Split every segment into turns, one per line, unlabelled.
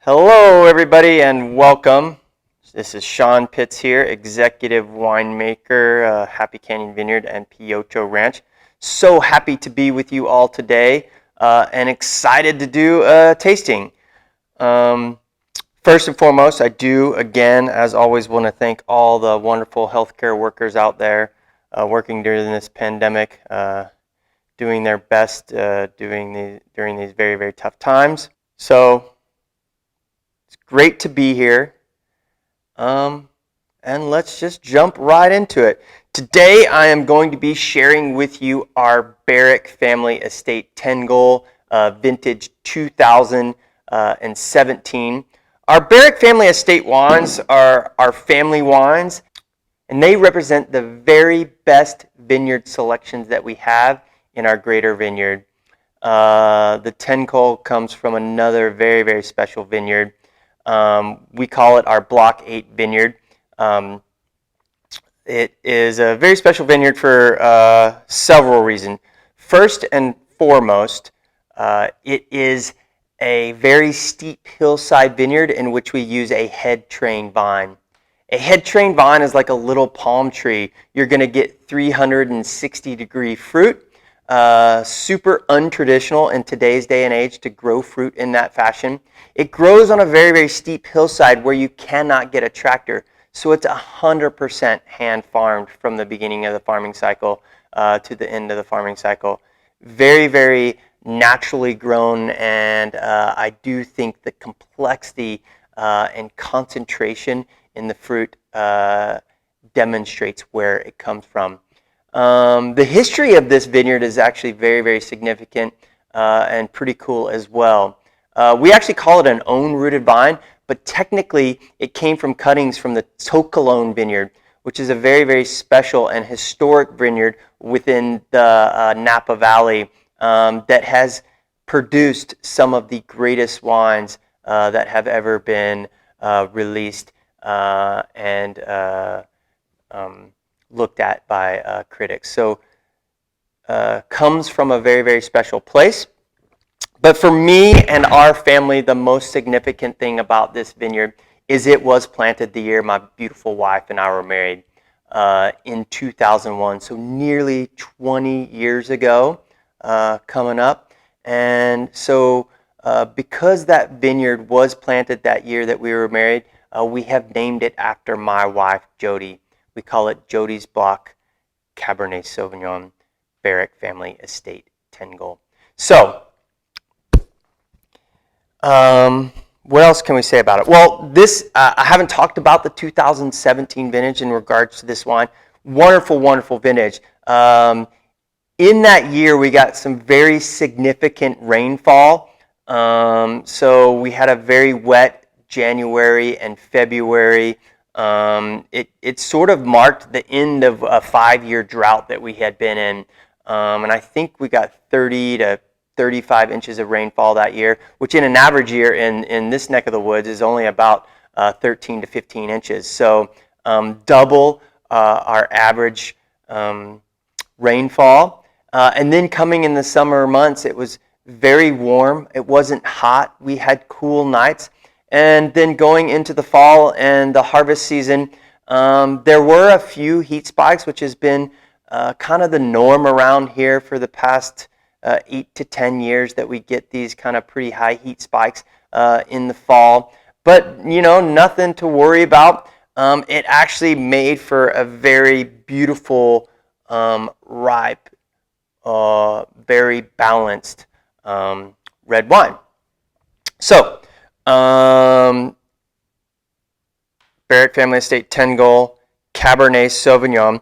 Hello, everybody, and welcome. This is Sean Pitts here, Executive Winemaker, Happy Canyon Vineyard and Piocho Ranch. So happy to be with you all today and excited to do a tasting. First and foremost, I do, again, as always, want to thank all the wonderful healthcare workers out there working during this pandemic, doing their best during these very, very tough times. So, it's great to be here, and let's just jump right into it. Today I am going to be sharing with you our Barrack Family Estate 10 vintage 2017. Our Barrack Family Estate wines are our family wines, and they represent the very best vineyard selections that we have in our greater vineyard. The 10 comes from another very, very special vineyard. We call it our Block 8 vineyard. It is a very special vineyard for several reasons. First and foremost, it is a very steep hillside vineyard in which we use a head train vine. A head train vine is like a little palm tree. You're going to get 360-degree fruit. Super untraditional in today's day and age to grow fruit in that fashion. It grows on a very, very steep hillside where you cannot get a tractor. So it's 100% hand farmed from the beginning of the farming cycle to the end of the farming cycle. Very, very naturally grown, and I do think the complexity and concentration in the fruit demonstrates where it comes from. The history of this vineyard is actually very, very significant and pretty cool as well. We actually call it an own-rooted vine, but technically it came from cuttings from the Tocolone vineyard, which is a very, very special and historic vineyard within the Napa Valley that has produced some of the greatest wines that have ever been released and looked at by critics. So comes from a very, very special place. But for me and our family, the most significant thing about this vineyard is it was planted the year my beautiful wife and I were married in 2001. So nearly 20 years ago coming up. And so because that vineyard was planted that year that we were married, we have named it after my wife, Jody. We call it Jody's Block Cabernet Sauvignon Barrack Family Estate 10. So, what else can we say about it? Well, this I haven't talked about the 2017 vintage in regards to this wine. Wonderful, wonderful vintage. In that year, we got some very significant rainfall. So we had a very wet January and February. It sort of marked the end of a 5-year drought that we had been in. And I think we got 30 to 35 inches of rainfall that year, which in an average year in this neck of the woods is only about 13 to 15 inches. So double our average rainfall. And then coming in the summer months, it was very warm. It wasn't hot. We had cool nights. And then going into the fall and the harvest season, there were a few heat spikes, which has been kind of the norm around here for the past 8 to 10 years that we get these kind of pretty high heat spikes in the fall. But, you know, nothing to worry about. It actually made for a very beautiful, ripe, very balanced red wine. So, Barrack Family Estate 10 Cabernet Sauvignon.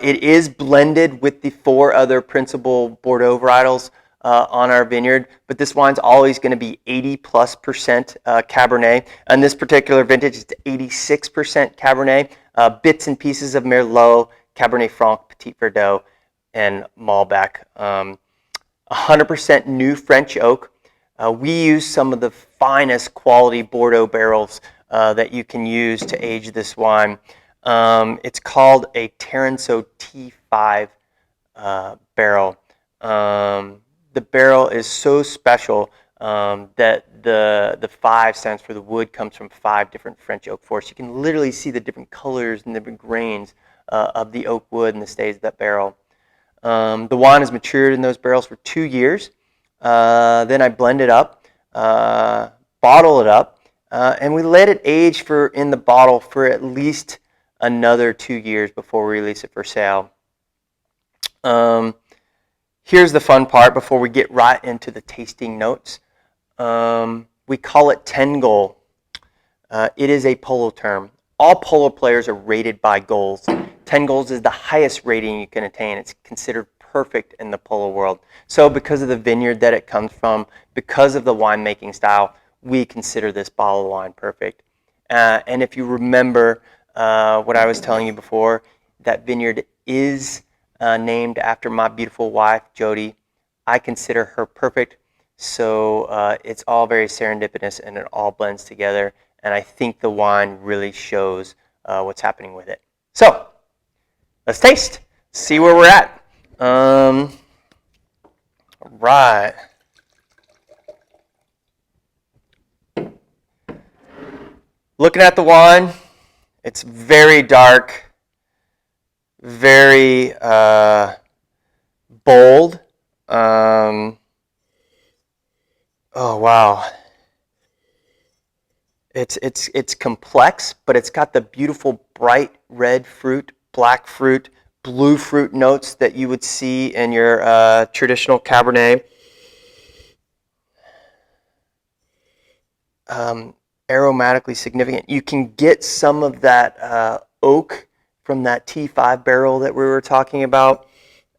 It is blended with the 4 other principal Bordeaux varietals on our vineyard, but this wine's always going to be 80+% Cabernet. And this particular vintage, it's 86% Cabernet, bits and pieces of Merlot, Cabernet Franc, Petit Verdot, and Malbec. 100% new French oak. We use some of the finest quality Bordeaux barrels that you can use to age this wine. It's called a Taranso T5 barrel. The barrel is so special That the 5 stands for the wood comes from 5 different French oak forests. You can literally see the different colors and different grains of the oak wood and the stays of that barrel. The wine is matured in those barrels for 2 years. Then I blend it up, bottle it up, and we let it age in the bottle for at least another 2 years before we release it for sale. Here's the fun part before we get right into the tasting notes. We call it 10 goal. It is a polo term. All polo players are rated by goals. 10 goals is the highest rating you can attain. It's considered perfect in the polo world. So because of the vineyard that it comes from, because of the winemaking style, we consider this bottle of wine perfect. And if you remember what I was telling you before, that vineyard is named after my beautiful wife, Jody. I consider her perfect. So it's all very serendipitous and it all blends together. And I think the wine really shows what's happening with it. So let's taste, see where we're at. All right. Looking at the wine, it's very dark, very bold. Oh wow. It's complex, but it's got the beautiful bright red fruit, black fruit, blue fruit notes that you would see in your traditional Cabernet. Aromatically significant. You can get some of that oak from that T5 barrel that we were talking about.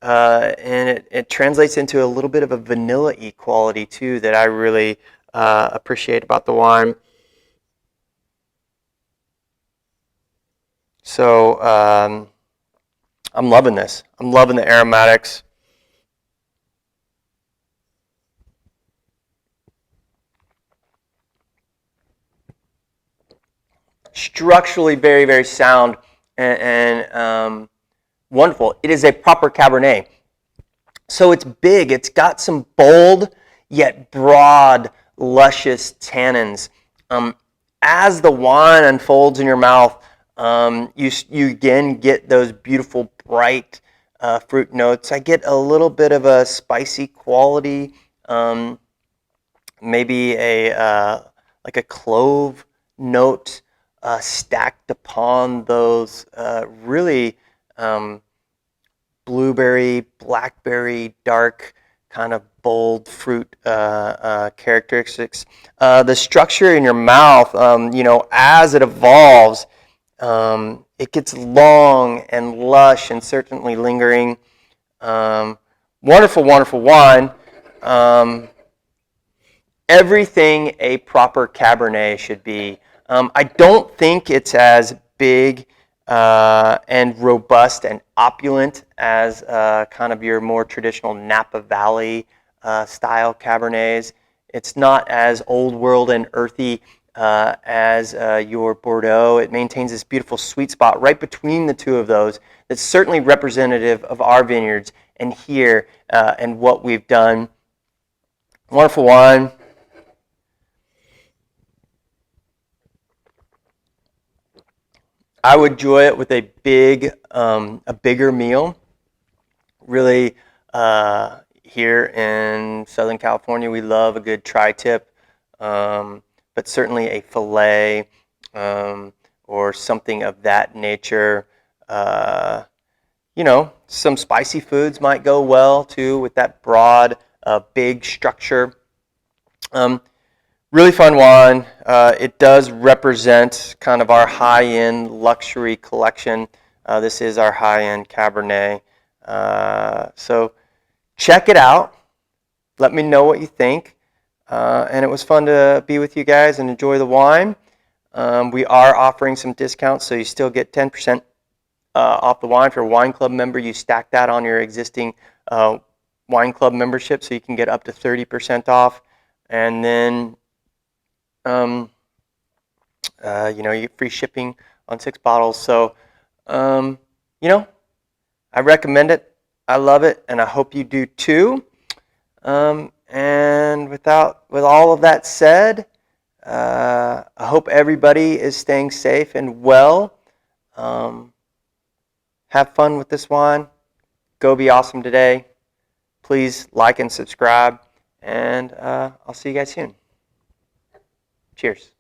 And it translates into a little bit of a vanilla-y quality too that I really appreciate about the wine. So I'm loving this. I'm loving the aromatics. Structurally very, very sound and wonderful. It is a proper Cabernet. So it's big. It's got some bold yet broad, luscious tannins. As the wine unfolds in your mouth, you again get those beautiful bright fruit notes. I get a little bit of a spicy quality, maybe like a clove note stacked upon those really blueberry, blackberry, dark, kind of bold fruit characteristics. The structure in your mouth, as it evolves, it gets long and lush and certainly lingering. Wonderful, wonderful wine. Everything a proper Cabernet should be. I don't think it's as big and robust and opulent as kind of your more traditional Napa Valley style Cabernets. It's not as old world and earthy as your Bordeaux. It maintains this beautiful sweet spot right between the two of those that's certainly representative of our vineyards and here and what we've done. Wonderful wine. I would enjoy it with a bigger meal. Really, here in Southern California, we love a good tri-tip, but certainly a fillet or something of that nature. Some spicy foods might go well too with that broad, big structure. Really fun wine. It does represent kind of our high-end luxury collection. This is our high-end Cabernet. So check it out. Let me know what you think. And it was fun to be with you guys and enjoy the wine. We are offering some discounts, so you still get 10% off the wine. If you're a wine club member, you stack that on your existing wine club membership, so you can get up to 30% off. And then you get free shipping on 6 bottles. So, I recommend it. I love it, and I hope you do too. And And with all of that said, I hope everybody is staying safe and well. Have fun with this wine. Go be awesome today. Please like and subscribe, and I'll see you guys soon. Cheers.